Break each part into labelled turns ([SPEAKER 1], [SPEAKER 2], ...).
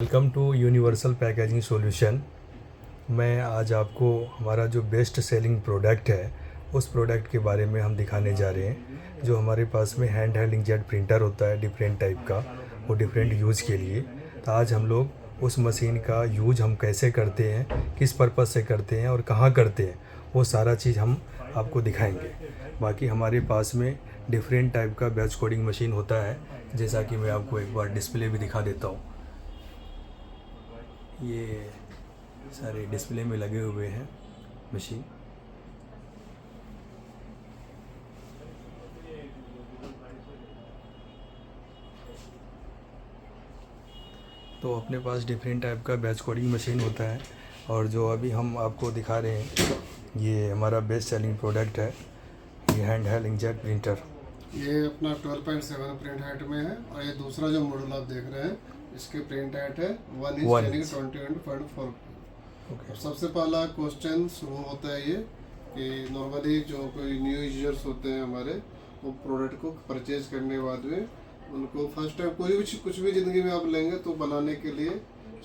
[SPEAKER 1] Welcome to universal packaging solution. मैं आज आपको हमारा जो बेस्ट सेलिंग प्रोडक्ट है उस प्रोडक्ट के बारे में हम दिखाने जा रहे हैं। जो हमारे पास में हैंड हेल्ड इंकजेट प्रिंटर होता है डिफरेंट टाइप का, वो डिफरेंट यूज़ के लिए। तो आज हम लोग उस मशीन का यूज हम कैसे करते हैं, किस पर्पज़ से करते हैं और कहाँ करते हैं, वो सारा चीज़ हम आपको दिखाएंगे। बाकी हमारे पास में डिफरेंट टाइप का बैच कोडिंग मशीन होता है, जैसा कि मैं आपको एक बार डिस्प्ले भी दिखा देता हूँ। ये सारे डिस्प्ले में लगे हुए हैं मशीन। तो अपने पास डिफरेंट टाइप का बैच कोडिंग मशीन होता है, और जो अभी हम आपको दिखा रहे हैं ये हमारा बेस्ट सेलिंग प्रोडक्ट है, ये हैंड हेल्ड इंकजेट प्रिंटर।
[SPEAKER 2] ये अपना 12.7 प्रिंट हाइट में है, और ये दूसरा जो मॉडल आप देख रहे हैं इसके प्रिंट हाइट है 1 इंच यानी 21.4।
[SPEAKER 1] ओके।
[SPEAKER 2] सबसे पहला क्वेश्चन शुरू होता है ये कि नॉर्मली जो कोई न्यू यूजर्स होते हैं हमारे, वो प्रोडक्ट को परचेज करने के बाद में उनको फर्स्ट टाइम कोई भी कुछ भी ज़िंदगी में आप लेंगे तो बनाने के लिए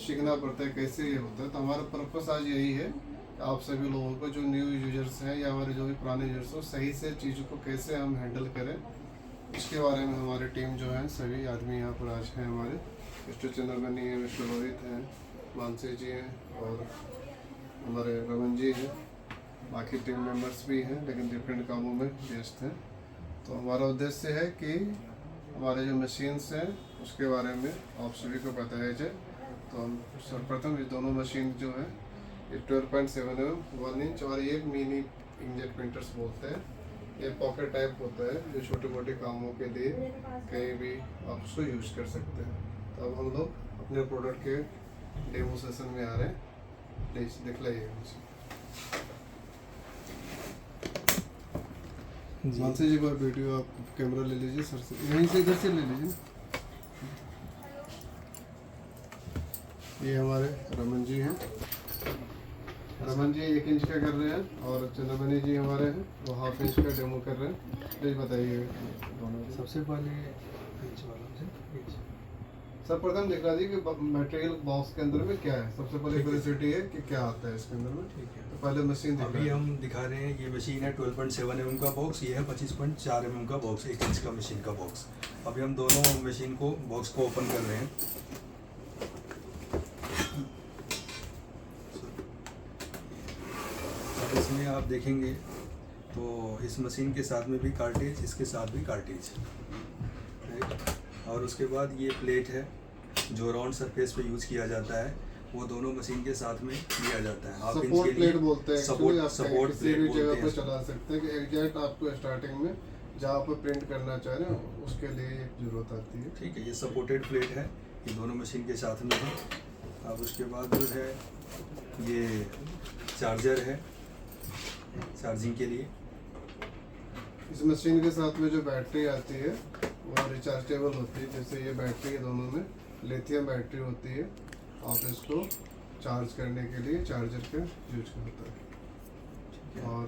[SPEAKER 2] सीखना पड़ता है कैसे ये होता है। तो हमारा पर्पस आज यही है कि आप सभी लोगों को जो न्यू यूजर्स हैं या हमारे जो भी पुराने यूजर्स हो, सही से चीज़ों को कैसे हम हैंडल करें, इसके बारे में हमारी टीम जो है सभी आदमी यहाँ पर आज हैं। हमारे मिस्टर चंद्रमणि हैं, मिस्टर रोहित हैं, मानसी जी हैं और हमारे रमन जी हैं। बाकी टीम मेंबर्स भी हैं लेकिन डिफरेंट कामों में व्यस्त हैं। तो हमारा उद्देश्य है कि हमारे जो मशीन्स हैं उसके बारे में आप सभी को बताया जाए। तो हम सर्वप्रथम ये दोनों मशीन जो है ये 12.7 mm 1 इंच और ये मिनी इंकजेट प्रिंटर्स बोलते हैं। ये पॉकेट टाइप होता है जो छोटे मोटे कामों के लिए कहीं भी आप उसको यूज़ कर सकते हैं। तो अब हम लोग अपने प्रोडक्ट के डेमो सेशन में आ रहे हैं। प्लीज़ दिखलाइए मुझे। मानसी जी को वीडियो आप कैमरा ले लीजिए सर से, यहीं से इधर से ले लीजिए। ये हमारे रमन जी हैं। रमन जी 1 इंच का कर रहे हैं और चंद्रमणि जी हमारे हैं वो हाफ इंच का डेमो कर रहे हैं। प्लीज बताइए दोनों।
[SPEAKER 1] सबसे पहले इंच वाला
[SPEAKER 2] सर्वप्रथम दिखा दी कि मटेरियल बॉक्स के अंदर में क्या है। सबसे पहले क्यूरियोसिटी है कि क्या आता है इसके अंदर में।
[SPEAKER 1] ठीक है।
[SPEAKER 2] तो पहले मशीन
[SPEAKER 1] अभी हम दिखा रहे हैं, ये मशीन है 12.7 mm का बॉक्स, ये है 25.4 mm का बॉक्स, 1 इंच का मशीन का बॉक्स। अभी हम दोनों मशीन को बॉक्स को ओपन कर रहे हैं। अब इसमें आप देखेंगे तो इस मशीन के साथ में भी कार्टेज, इसके साथ भी कार्टेज, राइट। और उसके बाद ये प्लेट है जो राउंड सरफेस पे यूज किया जाता है, वो दोनों मशीन के साथ में दिया जाता है। हाफ इंच के लिए
[SPEAKER 2] प्लेट बोलते हैं।
[SPEAKER 1] सपोर्ट
[SPEAKER 2] किसी भी
[SPEAKER 1] प्लेट
[SPEAKER 2] जगह
[SPEAKER 1] बोलते
[SPEAKER 2] पर
[SPEAKER 1] हैं।
[SPEAKER 2] चला सकते हैं कि एग्जैक्ट आपको स्टार्टिंग में जहाँ पर प्रिंट करना चाह रहे हो उसके लिए एक जरूरत आती है।
[SPEAKER 1] ठीक है, ये सपोर्टेड प्लेट है, ये दोनों मशीन के साथ में है। अब उसके बाद जो है ये चार्जर है चार्जिंग के लिए।
[SPEAKER 2] इस मशीन के साथ में जो बैटरी आती है वो रिचार्जेबल होती है। जैसे ये बैटरी दोनों में लिथियम बैटरी होती है, आप इसको चार्ज करने के लिए चार्जर का यूज करता है। और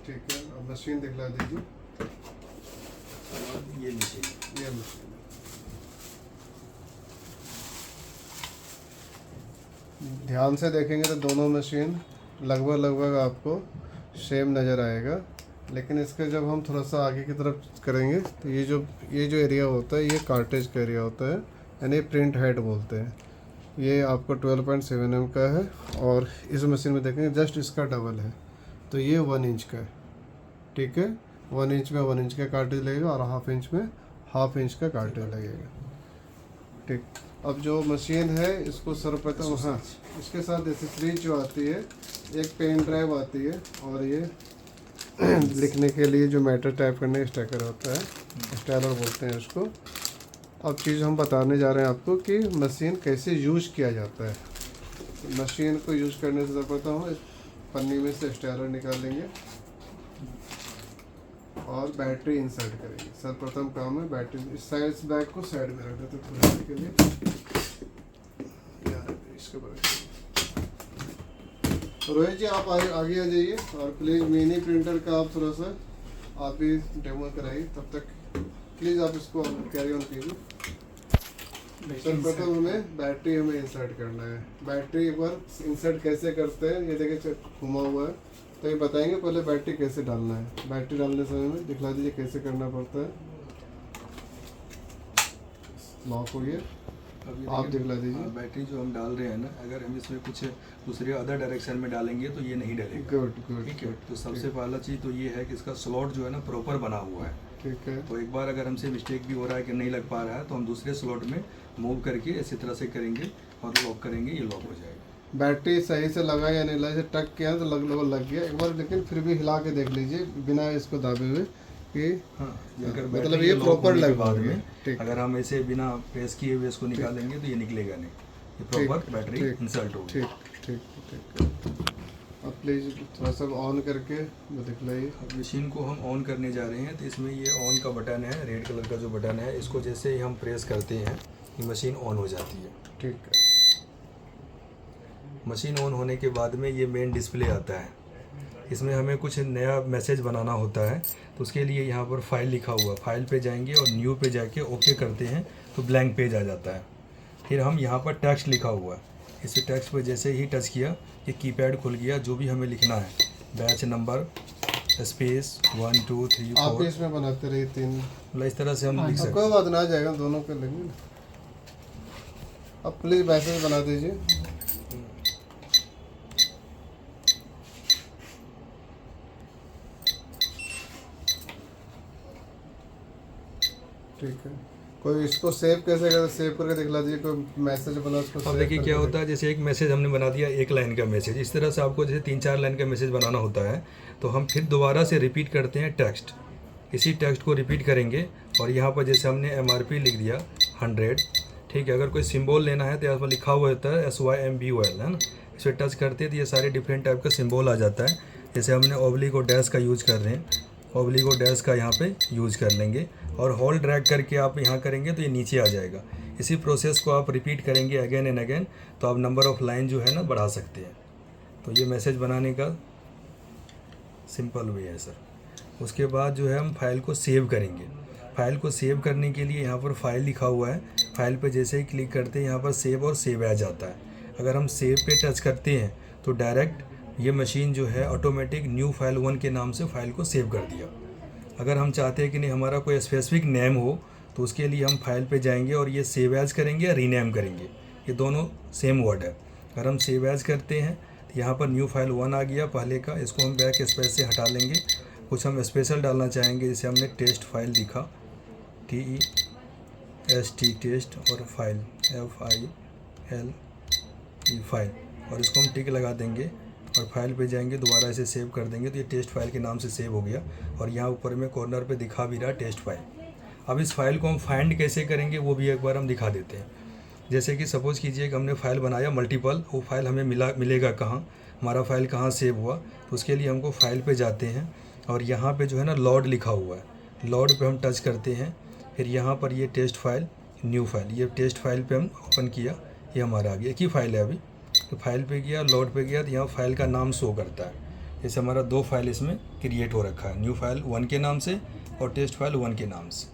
[SPEAKER 2] ठीक है, अब मशीन दिखला दीजिए।
[SPEAKER 1] ये मशीन,
[SPEAKER 2] ये मशीन ध्यान से देखेंगे तो दोनों मशीन लगभग आपको सेम नज़र आएगा, लेकिन इसके जब हम थोड़ा सा आगे की तरफ करेंगे तो ये जो एरिया होता है ये कार्टेज का एरिया होता है, यानी प्रिंट हेड बोलते हैं। ये आपको 12.7 mm का है, और इस मशीन में देखेंगे जस्ट इसका डबल है, तो ये 1 इंच का है। ठीक है, 1 इंच में 1 इंच का कार्टेज लगेगा और हाफ इंच में हाफ इंच का कार्टेज लगेगा। ठीक, अब जो मशीन है इसको सर्वप्रथम, हाँ, इसके साथ एसेसरीज जो आती है, एक पेन ड्राइव आती है, और ये लिखने के लिए जो मैटर टाइप करने का स्टेकर होता है, स्टेलर बोलते हैं उसको। अब चीज़ हम बताने जा रहे हैं आपको कि मशीन कैसे यूज़ किया जाता है। मशीन को यूज़ करने से सर्वप्रथम हम इस पन्नी में से स्टेलर निकाल लेंगे और बैटरी इंसर्ट करेंगे। सर्वप्रथम काम है बैटरी, इस साइड बैग को साइड में रख देते हैं के लिए। इसके बाद रोहित जी आप आगे आ जाइए, और प्लीज़ मिनी प्रिंटर का आप थोड़ा सा आप भी डेमो कराइए। तब तक प्लीज़ आप इसको कैरी ऑन कीजिए। सर्वप्रथम हमें बैटरी इंसर्ट करना है। बैटरी एक बार इंसर्ट कैसे करते हैं, ये देखिए घुमा हुआ है, तो ये बताएंगे पहले बैटरी कैसे डालना है। बैटरी डालने समय में दिखला दीजिए कैसे करना पड़ता है। लॉक हो गया,
[SPEAKER 1] अब ये
[SPEAKER 2] आप
[SPEAKER 1] देखिए,
[SPEAKER 2] दिखला दीजिए।
[SPEAKER 1] बैटरी जो हम डाल रहे हैं ना, अगर हम इसमें कुछ दूसरे अदर डायरेक्शन में डालेंगे तो ये नहीं डलेगा।
[SPEAKER 2] गुड गुड,
[SPEAKER 1] ठीक है, तो सबसे पहला चीज़ तो ये है कि इसका स्लॉट जो है ना प्रॉपर बना हुआ है।
[SPEAKER 2] ठीक है।
[SPEAKER 1] तो एक बार अगर हमसे मिस्टेक भी हो रहा है कि नहीं लग पा रहा है, तो हम दूसरे स्लॉट में मूव करके इसी तरह से करेंगे और लॉक करेंगे, ये लॉक हो जाएगा।
[SPEAKER 2] बैटरी सही से लगा या नहीं लगा, टक किया तो लग गया एक बार, लेकिन फिर भी हिला के देख लीजिए बिना इसको दाबे हुए कि
[SPEAKER 1] हाँ, अगर
[SPEAKER 2] मतलब
[SPEAKER 1] बैटरी
[SPEAKER 2] ये
[SPEAKER 1] लॉक
[SPEAKER 2] प्रॉपर
[SPEAKER 1] होने के
[SPEAKER 2] लग
[SPEAKER 1] बाद
[SPEAKER 2] गया।
[SPEAKER 1] में
[SPEAKER 2] ठीक,
[SPEAKER 1] अगर हम ऐसे बिना प्रेस किए हुए इसको निकालेंगे तो ये निकलेगा नहीं, ये प्रॉपर बैटरी
[SPEAKER 2] ठीक,
[SPEAKER 1] इंसर्ट होगी।
[SPEAKER 2] ठीक ठीक ठीक। अब प्लीज थोड़ा सा ऑन करके वो दिखलाइए।
[SPEAKER 1] अब मशीन को हम ऑन करने जा रहे हैं, तो इसमें ये ऑन का बटन है, रेड कलर का जो बटन है, इसको जैसे ही हम प्रेस करते हैं ये मशीन ऑन हो जाती है।
[SPEAKER 2] ठीक है।
[SPEAKER 1] मशीन ऑन होने के बाद में ये मेन डिस्प्ले आता है। इसमें हमें कुछ नया मैसेज बनाना होता है, तो उसके लिए यहाँ पर फाइल लिखा हुआ है, फाइल पे जाएंगे और न्यू पे जाके ओके करते हैं तो ब्लैंक पेज आ जाता है। फिर हम यहाँ पर टेक्स्ट लिखा हुआ है, इस टेक्स्ट पर जैसे ही टच किया कि कीपैड खुल गया, जो भी हमें लिखना है, बैच नंबर स्पेस 1 2 3
[SPEAKER 2] आप
[SPEAKER 1] 4,
[SPEAKER 2] इसमें बनाते रहिए 3,
[SPEAKER 1] मतलब इस तरह से हम लिख सकते
[SPEAKER 2] कोई
[SPEAKER 1] हैं।
[SPEAKER 2] बात ना, आ जाएगा दोनों के लेंगे ना। अब प्लीज मैसेज बना दीजिए। ठीक है। कोई इसको सेव कैसे करते, सेव करके दिखला दीजिए। कोई मैसेज बना उसको
[SPEAKER 1] अब
[SPEAKER 2] सेव
[SPEAKER 1] देखिए क्या
[SPEAKER 2] करके
[SPEAKER 1] होता है, जैसे एक मैसेज हमने बना दिया, एक लाइन का मैसेज, इस तरह से आपको जैसे 3 4 लाइन का मैसेज बनाना होता है, तो हम फिर दोबारा से रिपीट करते हैं टेक्स्ट। इसी टेक्स्ट को रिपीट करेंगे और यहाँ पर जैसे हमने MRP लिख दिया 100, ठीक है। अगर कोई सिंबल लेना है तो यहाँ पर लिखा हुआ होता है SYMBOL, है ना, इस पर टच करते हैं तो ये सारे डिफरेंट टाइप का सिंबल आ जाता है। जैसे हमने ओब्लिक और डैश का यूज़ कर रहे हैं, ओब्लिक और डैश का यहाँ पे यूज़ कर लेंगे और होल्ड ड्रैग करके आप यहाँ करेंगे तो ये नीचे आ जाएगा। इसी प्रोसेस को आप रिपीट करेंगे अगेन एंड अगेन, तो आप नंबर ऑफ़ लाइन जो है ना बढ़ा सकते हैं। तो ये मैसेज बनाने का सिंपल वे है सर। उसके बाद जो है हम फाइल को सेव करेंगे। फाइल को सेव करने के लिए यहाँ पर फाइल लिखा हुआ है, फाइल पे जैसे ही क्लिक करते हैं यहाँ पर सेव और सेव आ जाता है। अगर हम सेव पे टच करते हैं तो डायरेक्ट ये मशीन जो है ऑटोमेटिक न्यू फाइल 1 के नाम से फाइल को सेव कर दिया। अगर हम चाहते हैं कि नहीं हमारा कोई स्पेसिफिक नेम हो, तो उसके लिए हम फाइल पे जाएंगे और ये सेव एज करेंगे या रीनेम करेंगे, ये दोनों सेम वर्ड है। अगर हम सेव एज करते हैं तो यहाँ पर न्यू फाइल 1 आ गया पहले का, इसको हम बैक स्पेस से हटा लेंगे। कुछ हम स्पेशल डालना चाहेंगे, जैसे हमने टेस्ट फाइल लिखा, TEST टेस्ट, और फाइल FILE फाइल, और इसको हम टिक लगा देंगे और फाइल पे जाएंगे, दोबारा इसे सेव कर देंगे तो ये टेस्ट फाइल के नाम से सेव हो गया। और यहाँ ऊपर में कॉर्नर पे दिखा भी रहा टेस्ट फाइल। अब इस फाइल को हम फाइंड कैसे करेंगे वो भी एक बार हम दिखा देते हैं। जैसे कि सपोज़ कीजिए कि हमने फ़ाइल बनाया मल्टीपल, वो फाइल हमें मिलेगा कहाँ, हमारा फाइल कहाँ सेव हुआ, तो उसके लिए हमको फाइल पे जाते हैं और यहाँ पे जो है ना लॉर्ड लिखा हुआ है, लॉर्ड पे हम टच करते हैं। फिर यहाँ पर ये टेस्ट फाइल, न्यू फाइल, ये टेस्ट फाइल पे हम ओपन किया, ये हमारा आ गया, एक ही फाइल है अभी। तो फाइल पे गया, लॉर्ड पे गया, तो यहाँ फाइल का नाम शो करता है। जैसे हमारा 2 फाइल इसमें क्रिएट हो रखा है, न्यू फाइल 1 के नाम से और टेस्ट फाइल 1 के नाम से।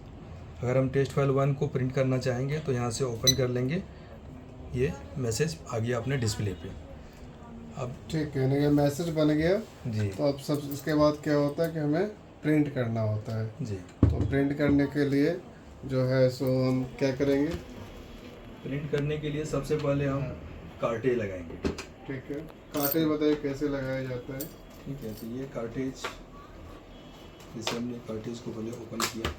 [SPEAKER 1] अगर हम टेस्ट फाइल 1 को प्रिंट करना चाहेंगे तो यहाँ से ओपन कर लेंगे, ये मैसेज आ गया अपने डिस्प्ले पे। अब
[SPEAKER 2] ठीक है, यानी कि मैसेज बन गया
[SPEAKER 1] जी
[SPEAKER 2] तो अब सब इसके बाद क्या होता है कि हमें प्रिंट करना होता है।
[SPEAKER 1] जी,
[SPEAKER 2] तो प्रिंट करने के लिए जो है सो हम क्या करेंगे,
[SPEAKER 1] प्रिंट करने के लिए सबसे पहले हम कार्टेज लगाएंगे।
[SPEAKER 2] ठीक है। कार्टेज बताइए कैसे लगाया जाता है।
[SPEAKER 1] ठीक है, तो ये कार्टेज, जैसे हमने कार्टेज को पहले ओपन किया,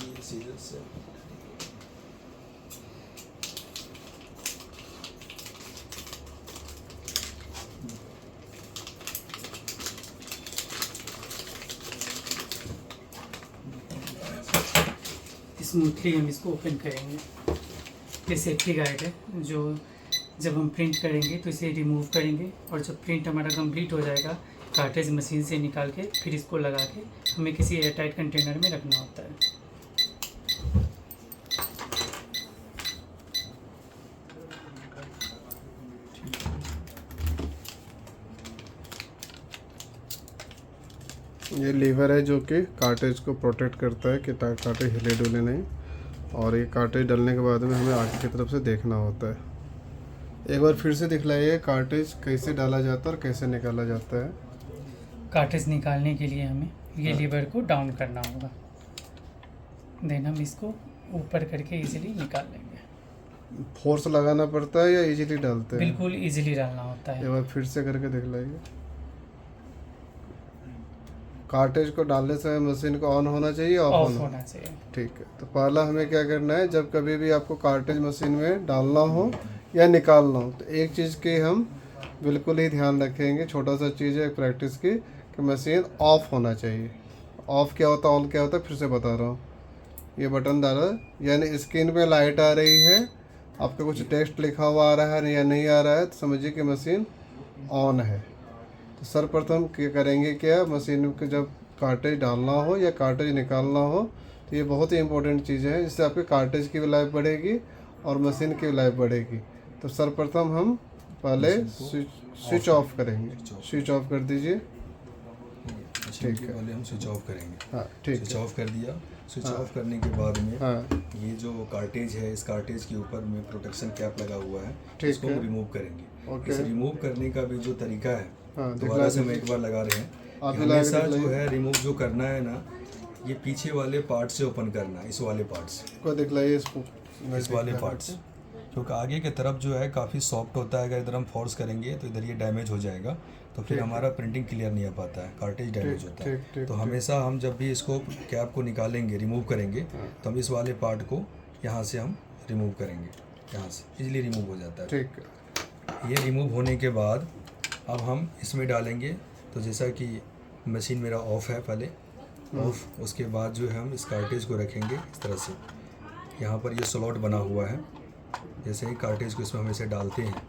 [SPEAKER 1] ये सीजर से
[SPEAKER 3] स्मूथली हम इसको ओपन करेंगे। ये सेफ्टी गाइड है, जो जब हम प्रिंट करेंगे तो इसे रिमूव करेंगे और जब प्रिंट हमारा कंप्लीट हो जाएगा कार्टेज मशीन से निकाल के फिर इसको लगा के हमें किसी एयरटाइट कंटेनर में रखना होता है।
[SPEAKER 2] ये लीवर है जो कि कार्टेज को प्रोटेक्ट करता है कि कार्टेज हिले डुले नहीं, और ये कार्टेज डालने के बाद में हमें आगे की तरफ से देखना होता है। एक बार फिर से दिखलाइए कार्टेज कैसे डाला जाता है और कैसे निकाला जाता है।
[SPEAKER 3] कार्टेज निकालने के लिए हमें ये लीवर को डाउन करना होगा, देन हम इसको ऊपर करके इजीली निकाल लेंगे।
[SPEAKER 2] फोर्स लगाना पड़ता है या इजीली डालते हैं?
[SPEAKER 3] बिल्कुल इजीली डालना होता
[SPEAKER 2] एक
[SPEAKER 3] है।
[SPEAKER 2] बार फिर से करके दिखलाइए। कार्टेज को डालने से मशीन को ऑन होना चाहिए, ऑफ
[SPEAKER 3] ऑफ
[SPEAKER 2] होना?
[SPEAKER 3] होना चाहिए।
[SPEAKER 2] ठीक है, तो पहला हमें क्या करना है, जब कभी भी आपको कार्टेज मशीन में डालना हो या निकालना हो तो एक चीज़ की हम बिल्कुल ही ध्यान रखेंगे, छोटा सा चीज़ है प्रैक्टिस की, कि मशीन ऑफ होना चाहिए। ऑफ क्या होता है, ऑन क्या होता है, फिर से बता रहा हूँ। ये बटन डाला यानी स्क्रीन पे लाइट आ रही है, आपका कुछ टेक्स्ट लिखा हुआ आ रहा है या नहीं आ रहा है, तो समझिए कि मशीन ऑन है। तो सर्वप्रथम क्या करेंगे, क्या मशीन को जब कार्टेज डालना हो या कार्टेज निकालना हो तो ये बहुत ही इंपॉर्टेंट चीज़ है, इससे आपके कार्टेज की भी लाइफ बढ़ेगी और मशीन की भी लाइफ बढ़ेगी। तो सर्वप्रथम हम पहले स्विच ऑफ करेंगे। स्विच ऑफ कर दीजिए।
[SPEAKER 1] ठीक है, पहले हम स्विच ऑफ करेंगे।
[SPEAKER 2] हाँ ठीक
[SPEAKER 1] स्विच
[SPEAKER 2] है।
[SPEAKER 1] ऑफ कर दिया। स्विच ऑफ करने के बाद में
[SPEAKER 2] हाँ
[SPEAKER 1] ये जो कार्टेज है, इस कार्टेज के ऊपर में प्रोटेक्शन कैप लगा हुआ है,
[SPEAKER 2] ठीक
[SPEAKER 1] इसको
[SPEAKER 2] है।
[SPEAKER 1] हम रिमूव करेंगे।
[SPEAKER 2] ओके।
[SPEAKER 1] इस रिमूव करने का भी जो तरीका है,
[SPEAKER 2] हाँ,
[SPEAKER 1] दोबारा से हम
[SPEAKER 2] दिखला
[SPEAKER 1] एक बार लगा रहे हैं।
[SPEAKER 2] आप
[SPEAKER 1] कि
[SPEAKER 2] भी लगा के
[SPEAKER 1] हमेशा जो
[SPEAKER 2] दिखलाइए।
[SPEAKER 1] है रिमूव जो करना है ना, ये पीछे वाले पार्ट से ओपन करना है, इस वाले पार्ट से,
[SPEAKER 2] को दिखलाइए इसको,
[SPEAKER 1] इस वाले पार्ट से, क्योंकि आगे की तरफ जो है काफ़ी सॉफ्ट होता है। अगर इधर हम फोर्स करेंगे तो इधर ये डैमेज हो जाएगा, तो फिर हमारा प्रिंटिंग क्लियर नहीं आ पाता है, कार्टेज डैमेज होता है।
[SPEAKER 2] ठीक,
[SPEAKER 1] तो हमेशा हम जब भी इसको कैप को निकालेंगे, रिमूव करेंगे, तो हम इस वाले पार्ट को यहाँ से हम रिमूव करेंगे, यहाँ से इजीली रिमूव हो जाता है।
[SPEAKER 2] ठीक है।
[SPEAKER 1] ये रिमूव होने के बाद अब हम इसमें डालेंगे। तो जैसा कि मशीन मेरा ऑफ है, पहले ऑफ, उसके बाद जो है हम इस कार्टेज को रखेंगे इस तरह से। यहाँ पर ये स्लॉट बना हुआ है, जैसे ही कार्टेज को इसमें हम इसे डालते हैं,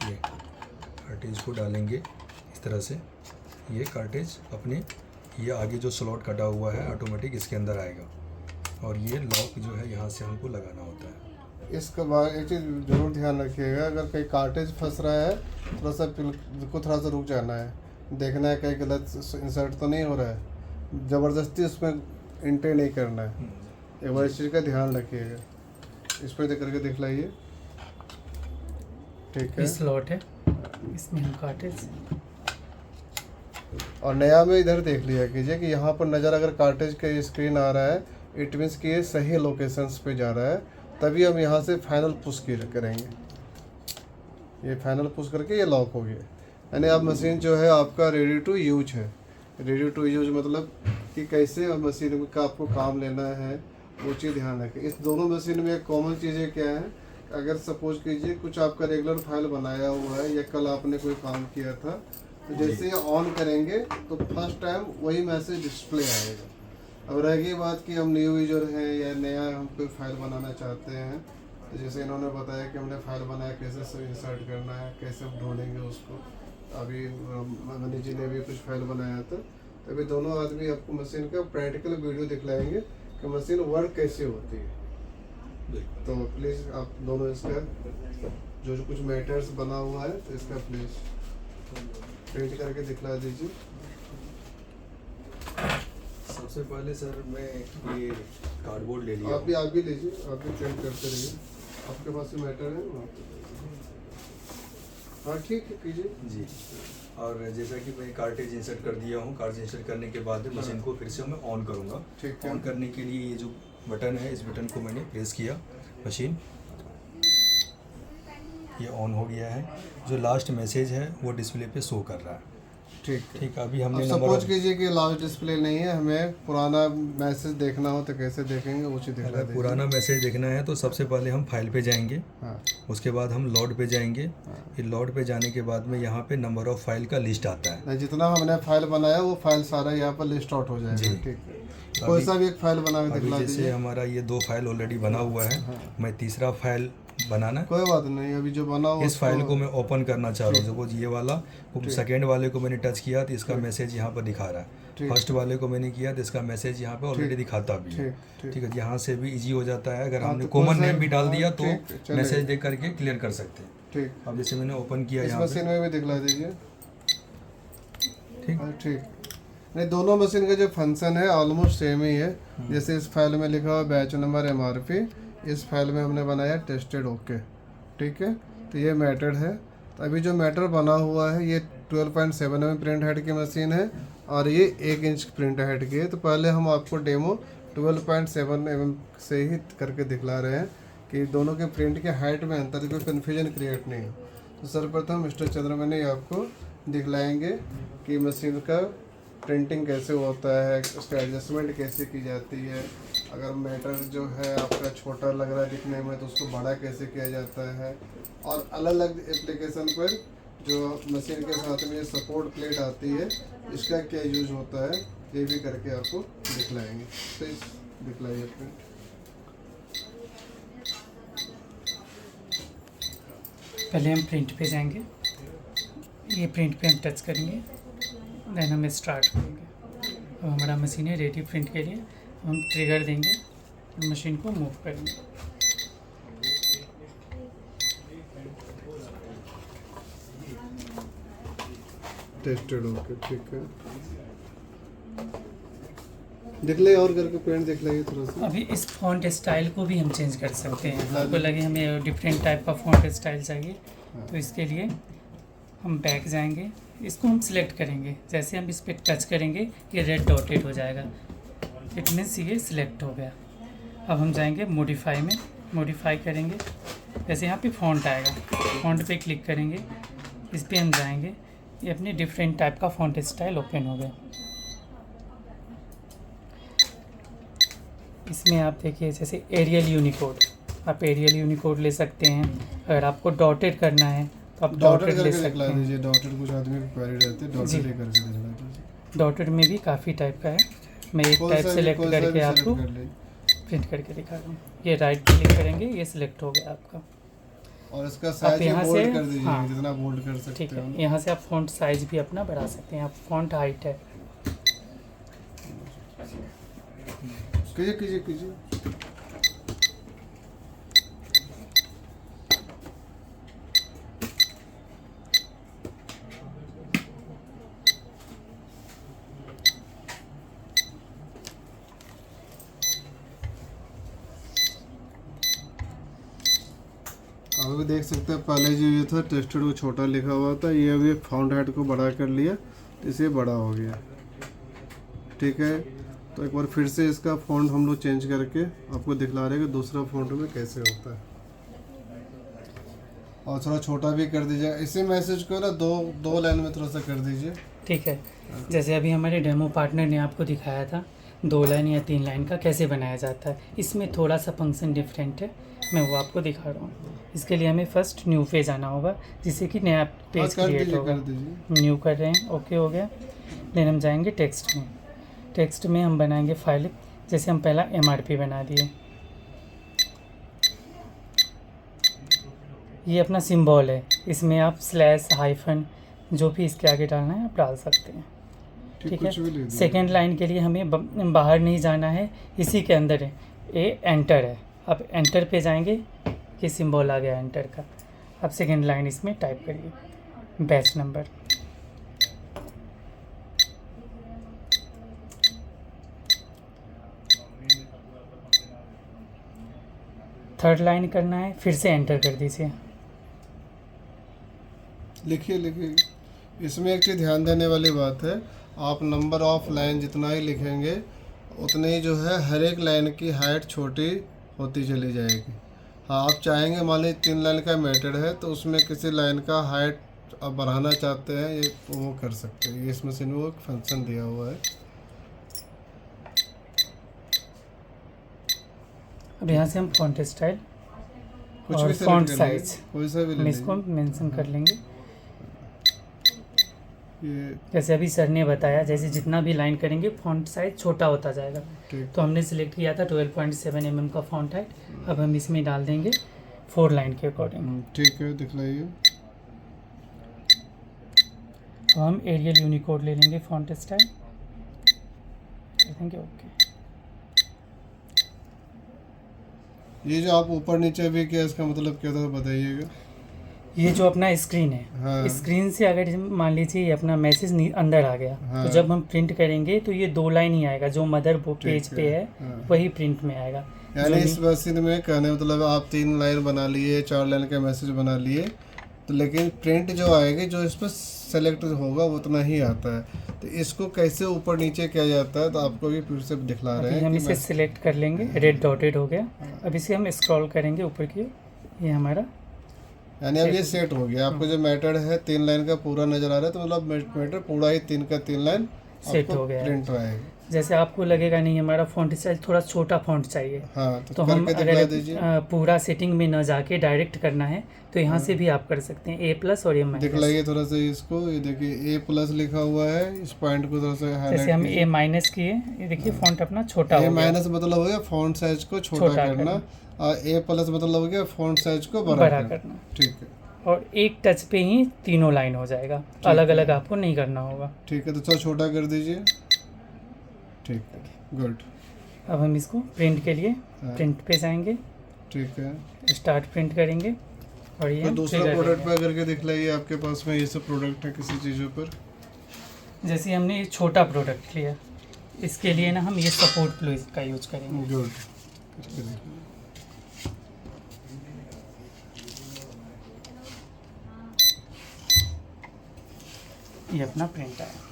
[SPEAKER 1] ये कार्टेज को डालेंगे इस तरह से, ये कार्टेज अपने ये आगे जो स्लॉट कटा हुआ है ऑटोमेटिक इसके अंदर आएगा, और ये लॉक जो है यहाँ से हमको लगाना होता है।
[SPEAKER 2] इसके बाद एक चीज़ जरूर ध्यान रखिएगा, अगर कहीं कार्टेज फंस रहा है थोड़ा सा बिल्कुल थोड़ा सा रुक जाना है, देखना है कहीं गलत इंसर्ट तो नहीं हो रहा है, ज़बरदस्ती उसमें एंटर नहीं करना है। एक बार इस चीज़ का ध्यान रखिएगा। इस पर देख करके दिखलाइए। ठीक है।
[SPEAKER 3] ये स्लॉट है, इसमें हम कार्टेज,
[SPEAKER 2] और नया में इधर देख लिया कीजिए कि यहाँ पर नज़र अगर कार्टेज का स्क्रीन आ रहा है, इट मीन्स कि ये सही लोकेशंस पे जा रहा है, तभी हम यहाँ से फाइनल पुश करेंगे। ये फाइनल पुश करके ये लॉक हो गया, यानी अब मशीन जो है आपका रेडी टू यूज है। रेडी टू यूज मतलब कि कैसे मशीन का आपको काम लेना है वो चीज़ ध्यान रखें। इस दोनों मशीन में एक कॉमन चीज़ें क्या है, अगर सपोज कीजिए कुछ आपका रेगुलर फाइल बनाया हुआ है या कल आपने कोई काम किया था, तो जैसे ये ऑन करेंगे तो फर्स्ट टाइम वही मैसेज डिस्प्ले आएगा। अब रह गई बात कि हम न्यू यूजर हैं या नया हम कोई फाइल बनाना चाहते हैं, तो जैसे इन्होंने बताया कि हमने फाइल बनाया, कैसे इंसर्ट करना है, कैसे हम ढूंढेंगे उसको। अभी मनी जी ने भी कुछ फाइल बनाया था, तो अभी दोनों आदमी आपको मशीन का प्रैक्टिकल वीडियो दिखलाएंगे कि मशीन वर्क कैसे होती है। तो प्लीज़ आप दोनों इसका जो कुछ मैटर्स बना हुआ है तो इसका प्लीज़ प्रिंट करके दिखला दीजिए।
[SPEAKER 1] सबसे पहले सर मैं ये कार्डबोर्ड ले लिया।
[SPEAKER 2] आप भी लीजिए, आप भी प्रिंट करते रहिए, आपके पास भी मैटर है वहाँ पे। हाँ ठीक है, कीजिए
[SPEAKER 1] जी। और जैसा कि मैं कार्टेज इंसर्ट कर दिया हूँ, कार्टेज इंसर्ट करने के बाद मशीन को फिर से मैं ऑन करूँगा।
[SPEAKER 2] ठीक है।
[SPEAKER 1] ऑन करने के लिए ये जो बटन है, इस बटन को मैंने प्रेस किया, मशीन ये ऑन हो गया है। जो लास्ट मैसेज है वो डिस्प्ले पे शो कर रहा है।
[SPEAKER 2] ठीक है।
[SPEAKER 1] ठीक है, अभी हमने
[SPEAKER 2] सपोज कीजिए कि लास्ट डिस्प्ले नहीं है, हमें पुराना मैसेज देखना हो तो कैसे देखेंगे वो चीज़ दिखला
[SPEAKER 1] अगर
[SPEAKER 2] दीजिए।
[SPEAKER 1] पुराना मैसेज देखना है तो सबसे पहले हम फाइल पे जाएंगे,
[SPEAKER 2] हाँ
[SPEAKER 1] उसके बाद हम लोड पे जाएंगे। फिर लोड पे जाने के बाद में यहाँ पे नंबर ऑफ फाइल का लिस्ट आता है।
[SPEAKER 2] जितना हमने फाइल बनाया वो फाइल सारा यहाँ पर लिस्ट आउट हो जाएगा। ठीक है, कोई सा भी एक फाइल बना के
[SPEAKER 1] अभी
[SPEAKER 2] दिखला
[SPEAKER 1] जैसे
[SPEAKER 2] दीजिए।
[SPEAKER 1] हमारा ये 2 फाइल ऑलरेडी बना हुआ है, मैं तीसरा फाइल बनाना,
[SPEAKER 2] कोई बात नहीं, अभी जो बना हुआ
[SPEAKER 1] इस फाइल को मैं ओपन करना चाह रहा हूँ। सपोज ये वाला सेकेंड वाले को मैंने टच किया तो इसका मैसेज यहाँ पर दिखा रहा है, फर्स्ट वाले को मैंने किया तो इसका मैसेज यहाँ पे ऑलरेडी दिखाता भी है। ठीक है, यहाँ से भी इजी हो जाता है। अगर हमने कॉमन नेम भी डाल दिया तो मैसेज देख करके क्लियर कर सकते हैं।
[SPEAKER 2] ठीक,
[SPEAKER 1] अब जैसे मैंने ओपन किया
[SPEAKER 2] इस
[SPEAKER 1] यहाँ पे,
[SPEAKER 2] मशीन में भी दिखला दीजिए।
[SPEAKER 1] ठीक।
[SPEAKER 2] ठीक, नहीं, दोनों मशीन का जो फंक्शन है ऑलमोस्ट सेम ही है। जैसे इस फाइल में लिखा हुआ बैच नंबर MRP, इस फाइल में हमने बनाया टेस्टेड ओके। ठीक है, तो ये मेथड है। तो अभी जो मेथड बना हुआ है ये 12.7 mm प्रिंट हेड की मशीन है और ये 1 इंच प्रिंट हेड की है। तो पहले हम आपको डेमो 12.7 mm से ही करके दिखला रहे हैं कि दोनों के प्रिंट के हाइट में अंतर, कोई कन्फ्यूजन क्रिएट नहीं हो। तो सर्वप्रथम मिस्टर चंद्रमणि आपको दिखलाएंगे कि मशीन का प्रिंटिंग कैसे होता है, उसका एडजस्टमेंट कैसे की जाती है, अगर मैटर जो है आपका छोटा लग रहा है दिखने में तो उसको बड़ा कैसे किया जाता है, और अलग अलग एप्लीकेशन पर जो मशीन के साथ में सपोर्ट प्लेट आती है इसका क्या यूज होता है, ये भी करके आपको दिखलाएंगे। Please दिखलाइए print.
[SPEAKER 3] पहले हम प्रिंट पे जाएंगे, ये प्रिंट पे हम टच करेंगे, देन हम स्टार्ट करेंगे। अब हमारा मशीन है रेडी प्रिंट के लिए। हम ट्रिगर देंगे और मशीन को मूव करेंगे।
[SPEAKER 2] टेस्टेड ओके, ठीक है। दिखलाइए और करके प्रिंट दिखलाइए थोड़ा सा।
[SPEAKER 3] अभी इस फॉन्ट स्टाइल को भी हम चेंज कर सकते हैं। आपको लगे हमें डिफरेंट टाइप का फॉन्ट स्टाइल चाहिए तो इसके लिए हम बैक जाएंगे, इसको हम सिलेक्ट करेंगे। जैसे हम इस पर टच करेंगे ये रेड डॉटेड हो जाएगा, इट मीन्स ये सिलेक्ट हो गया। अब हम जाएंगे मॉडिफाई में, मॉडिफाई करेंगे। जैसे यहाँ पे फॉन्ट आएगा, फॉन्ट पे क्लिक करेंगे, इस पर हम जाएंगे, ये अपने डिफरेंट टाइप का फॉन्ट स्टाइल ओपन हो गया। इसमें आप देखिए जैसे एरियल यूनिकोड, आप एरियल यूनिकोड ले सकते हैं। अगर आपको डॉटेड करना है तो आप डॉटेड ले सकते हैं।
[SPEAKER 2] दीजिए डॉटेड, कुछ आदमी को क्वेरी रहती है, डॉटेड ही करके दिखला दीजिए।
[SPEAKER 3] डॉटेड में भी काफ़ी टाइप का है, मैं एक टाइप सेलेक्ट करके आपको प्रिंट करके दिखा रहा हूँ। ये राइट क्लिक करेंगे, ये सिलेक्ट हो गया आपका।
[SPEAKER 2] और इसका साइज
[SPEAKER 3] यहाँ
[SPEAKER 2] बोल्ड
[SPEAKER 3] से
[SPEAKER 2] कर दीजिए,
[SPEAKER 3] हाँ,
[SPEAKER 2] जितना बोल्ड कर सकते
[SPEAKER 3] ठीक
[SPEAKER 2] हैं।
[SPEAKER 3] है, यहाँ से आप फॉन्ट साइज भी अपना बढ़ा सकते हैं। आप फॉन्ट हाइट है,
[SPEAKER 2] कीजिए कीजिए कीजिए। आप भी देख सकते हैं पहले जो ये था टेस्टेड वो छोटा लिखा हुआ था, ये अभी फाउंड हेड को बड़ा कर लिया तो इसे बड़ा हो गया। ठीक है, तो एक बार फिर से इसका फ़ॉन्ट हम लोग चेंज करके आपको दिखला रहे हैं कि दूसरा फ़ॉन्ट में कैसे होता है। और थोड़ा छोटा भी कर दीजिए, इसी मैसेज को ना दो लाइन में थोड़ा सा कर दीजिए।
[SPEAKER 3] ठीक है। जैसे अभी हमारे डेमो पार्टनर ने आपको दिखाया था 2 लाइन या 3 लाइन का कैसे बनाया जाता है, इसमें थोड़ा सा फंक्शन डिफरेंट है, मैं वो आपको दिखा रहा हूँ। इसके लिए हमें फर्स्ट न्यू पेज आना होगा, जिससे कि नया पेज क्रिएट होगा। न्यू कर रहे हैं, ओके हो गया। देन हम जाएंगे टेक्स्ट में, टेक्स्ट में हम बनाएंगे फाइल। जैसे हम पहला MRP बना दिए, ये अपना सिंबल है, इसमें आप स्लैश हाइफन जो भी इसके आगे डालना है आप डाल सकते हैं। ठीक है। सेकेंड लाइन के लिए हमें बाहर नहीं जाना है, इसी के अंदर है, ये एंटर है। अब एंटर पे जाएंगे, ये सिंबल आ गया एंटर का। अब सेकेंड लाइन इसमें टाइप करिए, बैच नंबर। थर्ड लाइन करना है, फिर से एंटर कर दीजिए।
[SPEAKER 2] लिखिए। इसमें एक चीज़ ध्यान देने वाली बात है, आप नंबर ऑफ लाइन जितना ही लिखेंगे उतनी ही जो है हर एक लाइन की हाइट छोटी होती चली जाएगी। हाँ, आप चाहेंगे मान लीजिए 3 लाइन का मेथड है तो उसमें किसी लाइन का हाइट आप बढ़ाना चाहते हैं, ये वो कर सकते हैं। इस मशीन में वो एक फंक्शन दिया हुआ है।
[SPEAKER 3] अब यहाँ से हम फॉन्ट स्टाइल
[SPEAKER 2] कुछ
[SPEAKER 3] और
[SPEAKER 2] भी
[SPEAKER 3] फॉन्ट
[SPEAKER 2] select कर लीजिए,
[SPEAKER 3] साइज
[SPEAKER 2] कोई सा भी
[SPEAKER 3] हम
[SPEAKER 2] ले
[SPEAKER 3] इसको मेंशन कर लेंगे।
[SPEAKER 2] ये
[SPEAKER 3] जैसे अभी सर ने बताया, जैसे जितना भी लाइन करेंगे फॉन्ट साइज छोटा होता जाएगा।
[SPEAKER 2] ठीक।
[SPEAKER 3] तो हमने सिलेक्ट किया था 12.7 mm का फॉन्ट हाइट, अब हम इसमें डाल देंगे 4 लाइन के अकॉर्डिंग।
[SPEAKER 2] ठीक है, दिखलाइए।
[SPEAKER 3] अब हम एरियल यूनिकोड ले लेंगे फॉन्ट स्टाइल, देंगे ओके।
[SPEAKER 2] ये जो आप ऊपर नीचे भी किया इसका मतलब क्या था बताइएगा।
[SPEAKER 3] ये जो अपना स्क्रीन है,
[SPEAKER 2] हाँ।
[SPEAKER 3] स्क्रीन से अगर मान लीजिए ये अपना मैसेज अंदर आ गया,
[SPEAKER 2] हाँ।
[SPEAKER 3] तो जब हम प्रिंट करेंगे तो ये 2 लाइन ही आएगा, जो मदर पेज
[SPEAKER 2] ठीक
[SPEAKER 3] पे है
[SPEAKER 2] हाँ।
[SPEAKER 3] वही प्रिंट में आएगा।
[SPEAKER 2] यानी इस मशीन में कहने मतलब आप 3 लाइन बना लिए, 4 लाइन का मैसेज बना लिए, तो लेकिन प्रिंट जो आएगी जो इस पर सेलेक्ट होगा वो उतना ही आता है। तो इसको कैसे ऊपर नीचे किया जाता है तो आपको भी फिर से दिखला रहे
[SPEAKER 3] अभी
[SPEAKER 2] हैं
[SPEAKER 3] हम
[SPEAKER 2] कि
[SPEAKER 3] इसे सिलेक्ट कर लेंगे, रेड डॉटेड हो गया। अब इसे हम स्क्रॉल करेंगे ऊपर की ओर, ये हमारा
[SPEAKER 2] यानी अब ये सेट हो गया। आपको जो मेथड है 3 लाइन का पूरा नजर आ रहा है, तो मतलब मेथड पूरा ही 3 का 3 लाइन
[SPEAKER 3] सेट हो गया है।
[SPEAKER 2] प्रिंट आएगा।
[SPEAKER 3] जैसे आपको लगेगा नहीं हमारा फॉन्ट साइज थोड़ा छोटा फॉन्ट चाहिए,
[SPEAKER 2] हाँ
[SPEAKER 3] तो हम
[SPEAKER 2] करके दिखला
[SPEAKER 3] अगर
[SPEAKER 2] दीजिए।
[SPEAKER 3] पूरा सेटिंग में न जाके डायरेक्ट करना है तो यहाँ से भी आप कर सकते हैं A+ और A-।
[SPEAKER 2] दिखलाइए थोड़ा सा इसको, ये देखिए A+ लिखा हुआ है, इस पॉइंट को थोड़ा सा
[SPEAKER 3] जैसे हम
[SPEAKER 2] हाईलाइट
[SPEAKER 3] A- किए, ये देखिए फॉन्ट अपना छोटा
[SPEAKER 2] A-
[SPEAKER 3] हो गया,
[SPEAKER 2] मतलब हो गया फॉन्ट साइज को छोटा करना, और A+ मतलब हो गया फॉन्ट साइज को बड़ा
[SPEAKER 3] बड़ा करना।
[SPEAKER 2] ठीक है,
[SPEAKER 3] और एक टच पे ही तीनों लाइन हो जाएगा, अलग अलग आपको नहीं करना होगा।
[SPEAKER 2] ठीक है। तो थोड़ा छोटा कर दीजिए, ठीक है, गुड।
[SPEAKER 3] अब हम इसको प्रिंट के लिए
[SPEAKER 2] हाँ।
[SPEAKER 3] प्रिंट पे जाएंगे,
[SPEAKER 2] ठीक है।
[SPEAKER 3] स्टार्ट प्रिंट करेंगे और ये
[SPEAKER 2] तो
[SPEAKER 3] हम
[SPEAKER 2] दूसरा
[SPEAKER 3] trigger
[SPEAKER 2] प्रोडक्ट
[SPEAKER 3] देंगे।
[SPEAKER 2] पे करके दिखलाइए, आपके पास में ये सब प्रोडक्ट है किसी चीज़ों पर।
[SPEAKER 3] जैसे हमने ये छोटा प्रोडक्ट लिया, इसके लिए ना हम ये सपोर्ट फ्लो का यूज करेंगे।
[SPEAKER 2] गुड, करके देखिए।
[SPEAKER 3] ये अपना प्रिंट आया।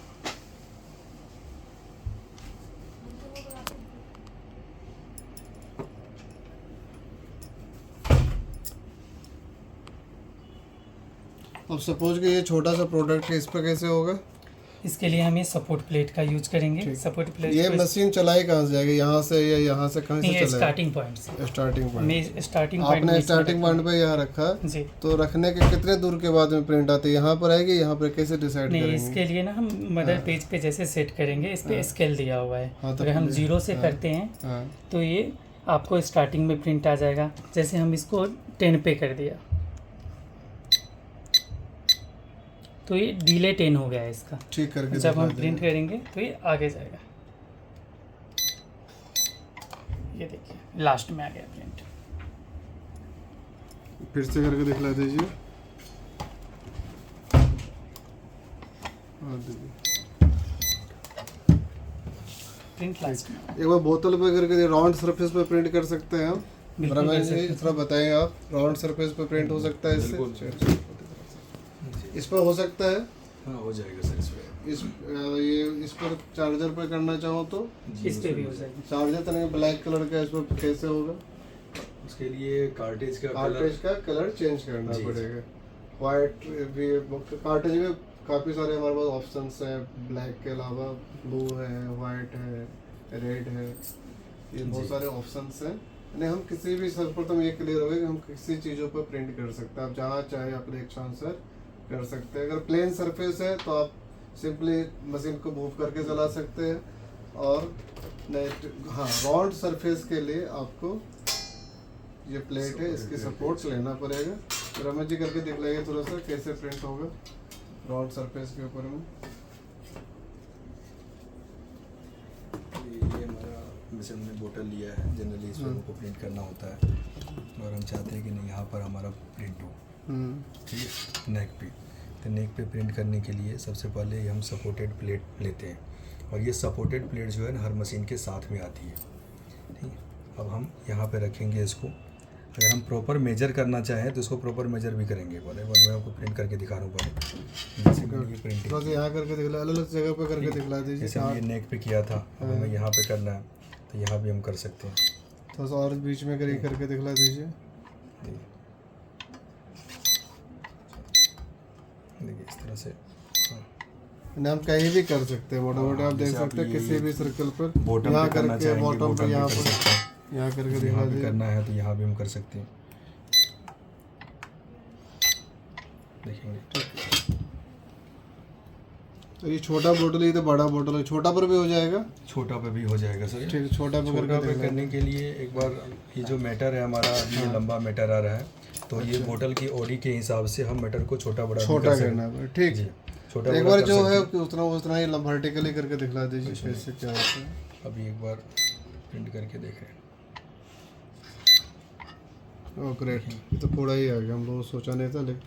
[SPEAKER 2] अब सपोज कि ये छोटा सा प्रोडक्ट है, इस पर कैसे होगा?
[SPEAKER 3] इसके लिए हम ये सपोर्ट प्लेट का यूज करेंगे।
[SPEAKER 2] ठीक।
[SPEAKER 3] सपोर्ट प्लेट
[SPEAKER 2] ये मशीन चलाई कहाँ से जाएगी, यहाँ से या यहाँ से, कहाँ से
[SPEAKER 3] नहीं,
[SPEAKER 2] चलाएगी?
[SPEAKER 3] स्टार्टिंग पॉइंट से।
[SPEAKER 2] Starting point.
[SPEAKER 3] मैं स्टार्टिंग पॉइंट
[SPEAKER 2] आपने स्टार्टिंग पॉइंट पे यहाँ रखा,
[SPEAKER 3] जी।
[SPEAKER 2] तो रखने के कितने दूर के बाद में प्रिंट आती है? यहाँ पर आएगी, यहाँ पर कैसे डिसाइड
[SPEAKER 3] नहीं,
[SPEAKER 2] करेंगे?
[SPEAKER 3] इसके लिए ना हम मदर पेज पे जैसे सेट करेंगे, इस पे स्केल दिया हुआ है।
[SPEAKER 2] हाँ, तो
[SPEAKER 3] अगर हम
[SPEAKER 2] पहले-
[SPEAKER 3] 0 से
[SPEAKER 2] हाँ।
[SPEAKER 3] करते हैं
[SPEAKER 2] हाँ,
[SPEAKER 3] तो ये आपको स्टार्टिंग में प्रिंट आ जाएगा। जैसे हम इसको 10 पे कर दिया तो ये डिले 10 हो गया है इसका।
[SPEAKER 2] ठीक करके
[SPEAKER 3] जब हम
[SPEAKER 2] दिखा
[SPEAKER 3] प्रिंट
[SPEAKER 2] दीजिए।
[SPEAKER 3] करेंगे तो ये आगे जाएगा। ये देखिए लास्ट में आ गया प्रिंट।
[SPEAKER 2] फिर से करके दिखला दीजिए। हाँ, दीजिए।
[SPEAKER 3] प्रिंट लास्ट में।
[SPEAKER 2] एक बार बोतल पे करके राउंड सरफेस पे प्रिंट कर सकते हैं हम।
[SPEAKER 3] बिल्कुल
[SPEAKER 2] रमेश
[SPEAKER 3] कर
[SPEAKER 2] जी
[SPEAKER 3] सकते
[SPEAKER 2] थोड़ा बताएं आप, राउंड सरफेस पे प्रिंट हो सकता है इससे? इस पर हो सकता है?
[SPEAKER 1] हाँ, हो जाएगा सर। इस पे
[SPEAKER 2] इस पर चार्जर पे करना चाहो तो
[SPEAKER 3] इस पे भी हो जाएगी।
[SPEAKER 2] चार्जर तो नहीं, ब्लैक कलर का, इस पर कैसे होगा?
[SPEAKER 1] उसके लिए कार्टेज का
[SPEAKER 2] कार्टेज का कलर चेंज करना
[SPEAKER 1] जी,
[SPEAKER 2] पड़ेगा। वाइट भी कार्टेज में काफ़ी सारे हमारे पास ऑप्शंस हैं, ब्लैक के अलावा ब्लू है, वाइट है, रेड है, ये बहुत सारे ऑप्शंस हैं। यानी हम किसी भी, सर्वप्रथम ये क्लियर होगा कि हम किसी चीज़ों पर प्रिंट कर सकते हैं। आप जहाँ चाहे अपने इच्छानुसार कर सकते हैं। अगर प्लेन सरफेस है तो आप सिंपली मशीन को मूव करके चला सकते हैं, और नहीं, हाँ, राउंड सरफेस के लिए आपको ये प्लेट है, इसकी सपोर्ट लेना पड़ेगा। तो रमेश जी करके दिख लेंगे थोड़ा सा कैसे प्रिंट होगा राउंड सरफेस के ऊपर में।
[SPEAKER 1] ये हमारा जैसे हमने बोतल लिया है, जनरली इसमें हमको प्रिंट करना होता है, और हम चाहते हैं कि नहीं यहाँ पर हमारा प्रिंट हो, ठीक है, नेक पे। तो नेक पे प्रिंट करने के लिए सबसे पहले हम सपोर्टेड प्लेट लेते हैं, और ये सपोर्टेड प्लेट जो है ना हर मशीन के साथ में आती है, ठीक है। अब हम यहाँ पे रखेंगे इसको। अगर हम प्रॉपर मेजर करना चाहें तो इसको प्रॉपर मेजर भी करेंगे। पहले मैं आपको प्रिंट करके दिखा रहा हूँ पहले, जैसे मैंने ये प्रिंटिंग,
[SPEAKER 2] बस यहाँ करके दिखला, अलग अलग जगह पे करके दिखला दीजिए।
[SPEAKER 1] जैसे हम ये नेक पे किया था, अब हमें यहाँ पे करना है तो यहाँ भी हम कर सकते हैं।
[SPEAKER 2] थोड़ा सा और बीच में करके दिखला दीजिए।
[SPEAKER 1] देखिए इस तरह से, हाँ।
[SPEAKER 2] यानी हम कहीं भी कर सकते हैं, मोटा मोटा आप देख
[SPEAKER 1] जैसे आप
[SPEAKER 2] सकते हैं
[SPEAKER 1] ये
[SPEAKER 2] किसी भी सर्कल पर।
[SPEAKER 1] बॉटम
[SPEAKER 2] यहाँ
[SPEAKER 1] पे करना
[SPEAKER 2] करके
[SPEAKER 1] चाहेंगे,
[SPEAKER 2] बॉटम
[SPEAKER 1] बॉटम
[SPEAKER 2] पे,
[SPEAKER 1] पे
[SPEAKER 2] यहाँ
[SPEAKER 1] कर
[SPEAKER 2] पर,
[SPEAKER 1] सकते हैं।
[SPEAKER 2] यहाँ करके दिखला
[SPEAKER 1] यहाँ पे
[SPEAKER 2] दीजिए।
[SPEAKER 1] करना है तो यहाँ भी हम कर सकते हैं, देखेंगे।
[SPEAKER 2] तो ये छोटा बोतल, ये तो बड़ा बोतल है, छोटा पर भी हो जाएगा?
[SPEAKER 1] छोटा पे भी हो जाएगा सर।
[SPEAKER 2] ठीक है, छोटा पे
[SPEAKER 1] छोटा
[SPEAKER 2] करके
[SPEAKER 1] पे
[SPEAKER 2] दिखला।
[SPEAKER 1] करने के लिए एक बार ये जो मैटर है हमारा, अभी ये लंबा मैटर आ रहा है, तो ये बोतल की ओडी के हिसाब से हम मैटर को छोटा बड़ा भी
[SPEAKER 2] छोटा
[SPEAKER 1] कर सकते
[SPEAKER 2] करना
[SPEAKER 1] हैं।
[SPEAKER 2] है, ठीक।
[SPEAKER 1] जी, छोटा
[SPEAKER 2] एक
[SPEAKER 1] बड़ा
[SPEAKER 2] बार
[SPEAKER 1] कर
[SPEAKER 2] जो
[SPEAKER 1] सकते
[SPEAKER 2] है
[SPEAKER 1] हैं।
[SPEAKER 2] उतना ही वर्टिकली करके दिखला दीजिए कैसे क्या होता है।
[SPEAKER 1] अभी एक बार प्रिंट करके देखें।
[SPEAKER 2] ओह ग्रेट, ये तो पूरा ही आ गया, हम लोग सोचा नहीं था, लेकिन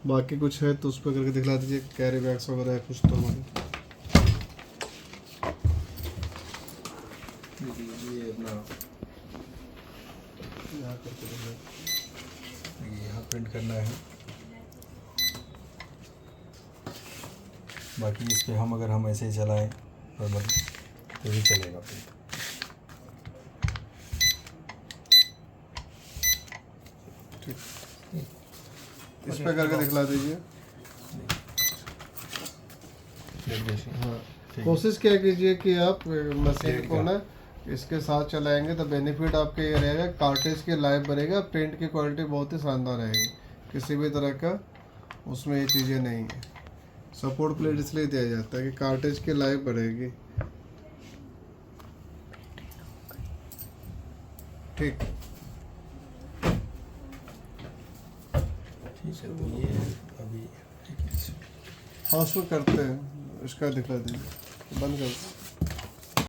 [SPEAKER 2] बाकी कुछ है तो उस पर करके दिखला दीजिए, कैरी बैग्स वगैरह है कुछ तो हमारे।
[SPEAKER 1] ये अपना
[SPEAKER 2] यहाँ करके दिखला,
[SPEAKER 1] यहाँ प्रिंट करना है। बाकी इस पे हम अगर हम ऐसे ही चलाएं नॉर्मल तो भी चलेगा प्रिंट।
[SPEAKER 2] इस पे करके दिखला दीजिए।
[SPEAKER 1] हाँ
[SPEAKER 2] कोशिश क्या कीजिए कि आप मशीन को ना इसके साथ चलाएंगे तो बेनिफिट आपके ये रहेगा, कार्टेज की लाइफ बढ़ेगा, प्रिंट की क्वालिटी बहुत ही शानदार रहेगी, किसी भी तरह का उसमें ये चीज़ें नहीं है। सपोर्ट प्लेट इसलिए दिया जाता है कि कार्टेज की लाइफ बढ़ेगी। ठीक
[SPEAKER 1] ठीक है, तो ये अभी
[SPEAKER 2] हाँ उसमें करते हैं, इसका दिखला दीजिए, बंद कर।